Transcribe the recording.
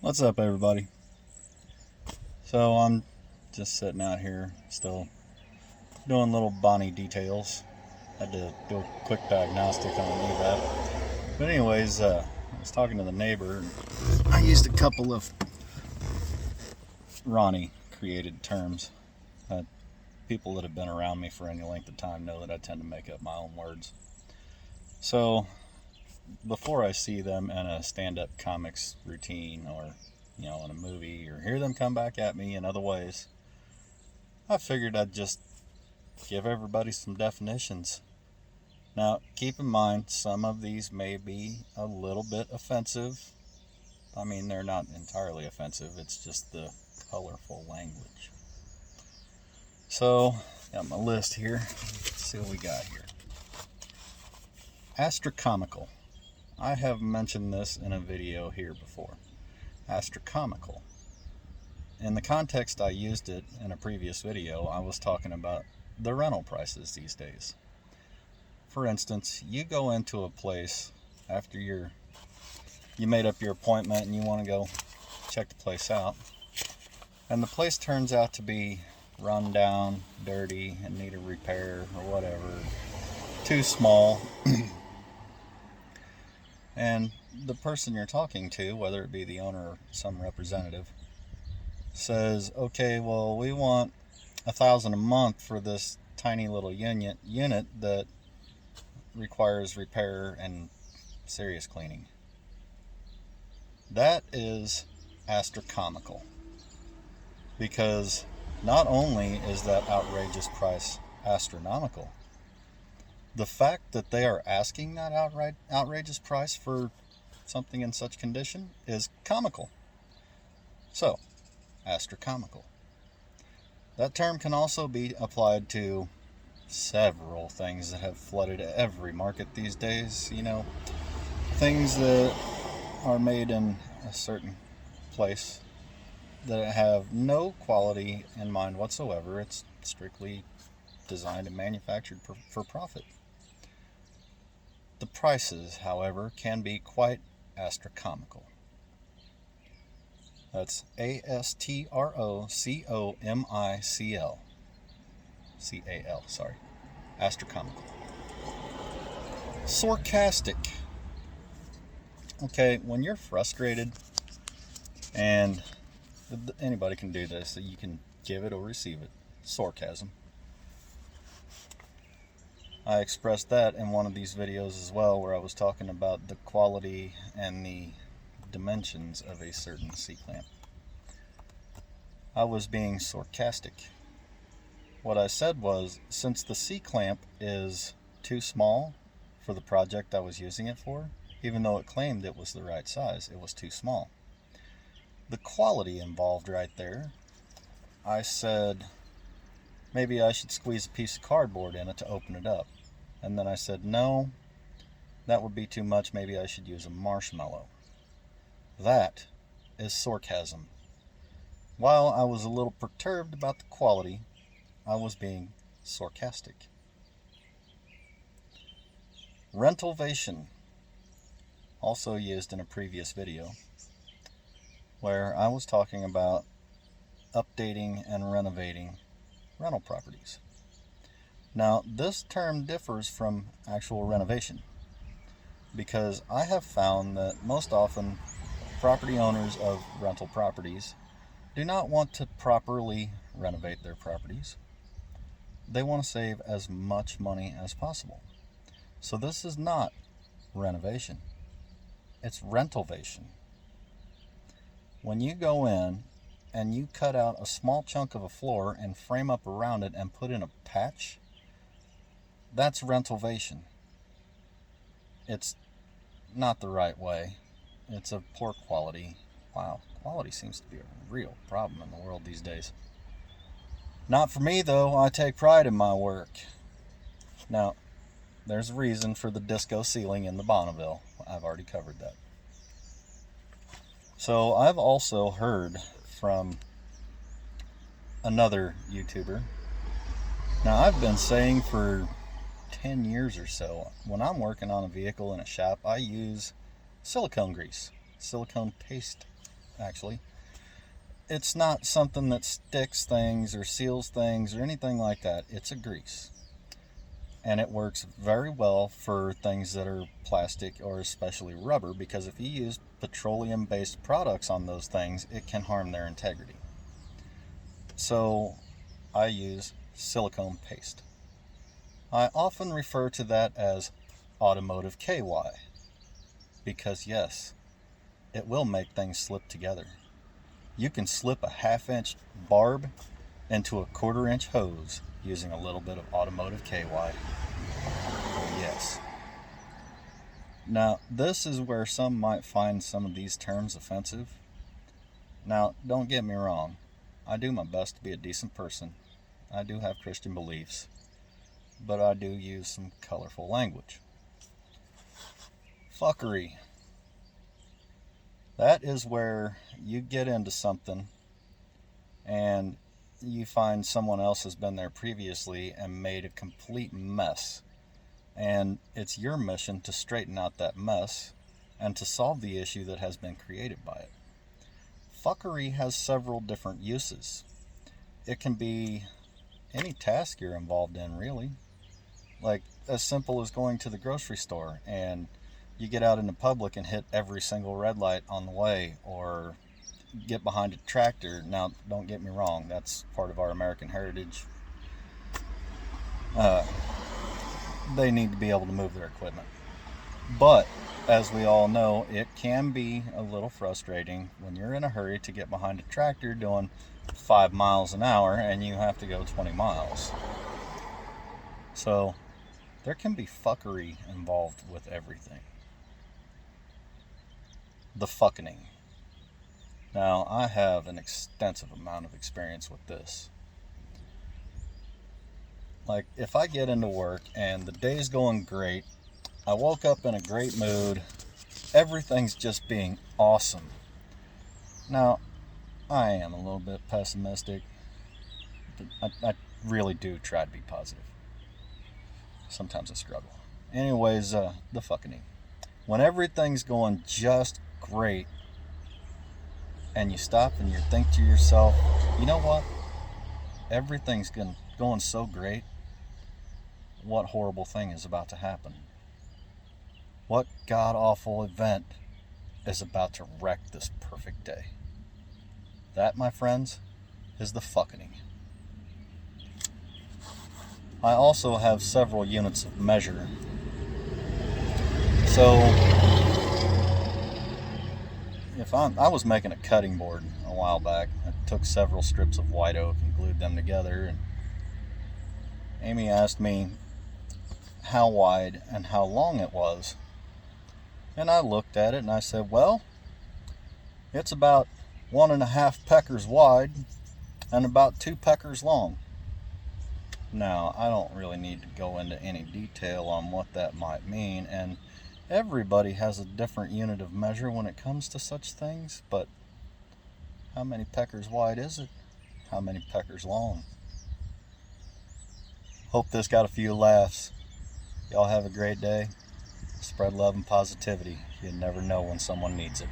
What's up, everybody? So I'm just sitting out here still doing little Bonnie details. Had to do a quick diagnostic on an evap. But anyways, I was talking to the neighbor. I used a couple of Ronnie created terms. People that have been around me for any length of time know that I tend to make up my own words. So before I see them in a stand-up comics routine or in a movie, or hear them come back at me in other ways, I figured I'd just give everybody some definitions. Now, keep in mind, some of these may be a little bit offensive. I mean, they're not entirely offensive, it's just the colorful language. So, got my list here. Let's see what we got here. Astrocomical. I have mentioned this in a video here before. Astrocomical. In the context I used it in a previous video, I was talking about the rental prices these days. For instance, you go into a place after you made up your appointment and you want to go check the place out, and the place turns out to be run down, dirty, and need a repair or whatever, too small. And the person you're talking to, whether it be the owner or some representative, says, okay, well, we want $1,000 a month for this tiny little unit that requires repair and serious cleaning. That is astrocomical, because not only is that outrageous price astronomical, the fact that they are asking that outrageous price for something in such condition is comical. So, astrocomical. That term can also be applied to several things that have flooded every market these days. Things that are made in a certain place that have no quality in mind whatsoever. It's strictly designed and manufactured for profit. The prices, however, can be quite astrocomical. That's ASTROCOMICL. Sorry. Astrocomical. Sarcastic. Okay, when you're frustrated, and anybody can do this, you can give it or receive it. Sarcasm. I expressed that in one of these videos as well, where I was talking about the quality and the dimensions of a certain C-clamp. I was being sarcastic. What I said was, since the C-clamp is too small for the project I was using it for, even though it claimed it was the right size, it was too small. The quality involved right there, I said, maybe I should squeeze a piece of cardboard in it to open it up. And then I said, no, that would be too much. Maybe I should use a marshmallow. That is sarcasm. While I was a little perturbed about the quality, I was being sarcastic. Rentalvation, also used in a previous video, where I was talking about updating and renovating rental properties. Now, this term differs from actual renovation, because I have found that most often property owners of rental properties do not want to properly renovate their properties. They want to save as much money as possible. So this is not renovation. It's rentalvation. When you go in and you cut out a small chunk of a floor and frame up around it and put in a patch, that's rentalvation. It's not the right way. It's of poor quality. Wow, quality seems to be a real problem in the world these days. Not for me, though. I take pride in my work. Now, there's a reason for the disco ceiling in the Bonneville. I've already covered that. So I've also heard from another YouTuber. Now, I've been saying for 10 years or so, when I'm working on a vehicle in a shop, I use silicone grease, silicone paste actually. It's not something that sticks things or seals things or anything like that. It's a grease. And it works very well for things that are plastic or especially rubber, because if you use petroleum-based products on those things, it can harm their integrity. So I use silicone paste. I often refer to that as automotive KY, because yes, it will make things slip together. You can slip a 1/2-inch barb into a 1/4-inch hose using a little bit of automotive KY. Yes. Now, this is where some might find some of these terms offensive. Now, don't get me wrong. I do my best to be a decent person. I do have Christian beliefs, but I do use some colorful language. Fuckery. That is where you get into something and you find someone else has been there previously and made a complete mess. And it's your mission to straighten out that mess and to solve the issue that has been created by it. Fuckery has several different uses. It can be any task you're involved in, really. Like as simple as going to the grocery store and you get out in the public and hit every single red light on the way, or get behind a tractor. Now, don't get me wrong, that's part of our American heritage. They need to be able to move their equipment. But, as we all know, it can be a little frustrating when you're in a hurry to get behind a tractor doing 5 miles an hour and you have to go 20 miles. So, there can be fuckery involved with everything. The fucking. Now, I have an extensive amount of experience with this. Like, if I get into work and the day's going great, I woke up in a great mood, everything's just being awesome. Now, I am a little bit pessimistic, but I really do try to be positive. Sometimes I struggle. Anyways, the fucking. When everything's going just great, and you stop and you think to yourself, you know what? Everything's going so great. What horrible thing is about to happen? What god-awful event is about to wreck this perfect day? That, my friends, is the fucking. I also have several units of measure. So, if I was making a cutting board a while back. I took several strips of white oak and glued them together, and Amy asked me how wide and how long it was. And I looked at it and I said, well, it's about 1.5 peckers wide and about 2 peckers long. Now, I don't really need to go into any detail on what that might mean, and everybody has a different unit of measure when it comes to such things, but how many peckers wide is it? How many peckers long? Hope this got a few laughs. Y'all have a great day. Spread love and positivity. You never know when someone needs it.